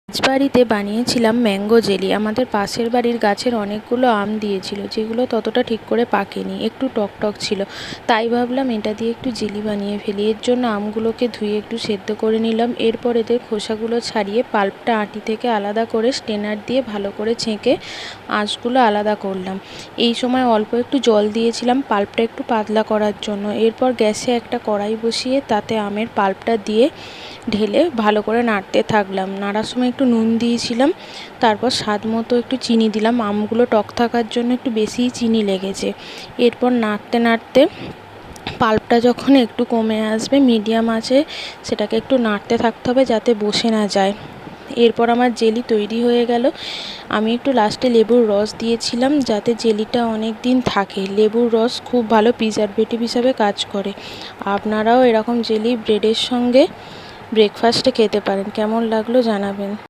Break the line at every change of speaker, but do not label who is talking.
আজ বাড়িতে বানিয়েছিলাম ম্যাঙ্গো জেলি। আমাদের পাশের বাড়ির গাছের অনেকগুলো আম দিয়েছিল, যেগুলো ততটা ঠিক করে পাকেনি, একটু টক টক ছিল। তাই ভাবলাম এটা দিয়ে একটু জেলি বানিয়ে ফেলি। এর জন্য আমগুলোকে ধুয়ে একটু সেদ্ধ করে নিলাম। এরপর এদের খোসাগুলো ছাড়িয়ে পাল্পটা আঁটি থেকে আলাদা করে স্ট্রেনার দিয়ে ভালো করে ছেঁকে আঁশগুলো আলাদা করলাম। এই সময় অল্প একটু জল দিয়েছিলাম পাল্পটা একটু পাতলা করার জন্য। এরপর গ্যাসে একটা কড়াই বসিয়ে তাতে আমের পাল্পটা দিয়ে ঢেলে ভালো করে নাড়তে থাকলাম। নাড়ার সময় একটু নুন দিয়েছিলাম, তারপর স্বাদ মতো একটু চিনি দিলাম। আমগুলো টক থাকার জন্য একটু বেশিই চিনি লেগেছে। এরপর নাড়তে নাড়তে পাল্পটা যখন একটু কমে আসবে মিডিয়াম আঁচে সেটাকে একটু নাড়তে থাকতে হবে যাতে বসে না যায়। এরপর আমার জেলি তৈরি হয়ে গেল। আমি একটু লাস্টে লেবুর রস দিয়েছিলাম যাতে জেলিটা অনেক দিন থাকে। লেবুর রস খুব ভালো প্রিজারভেটিভ হিসাবে কাজ করে। আপনারাও এরকম জেলি ব্রেডের সঙ্গে ব্রেকফাস্টে খেতে পারেন। কেমন লাগলো জানাবেন।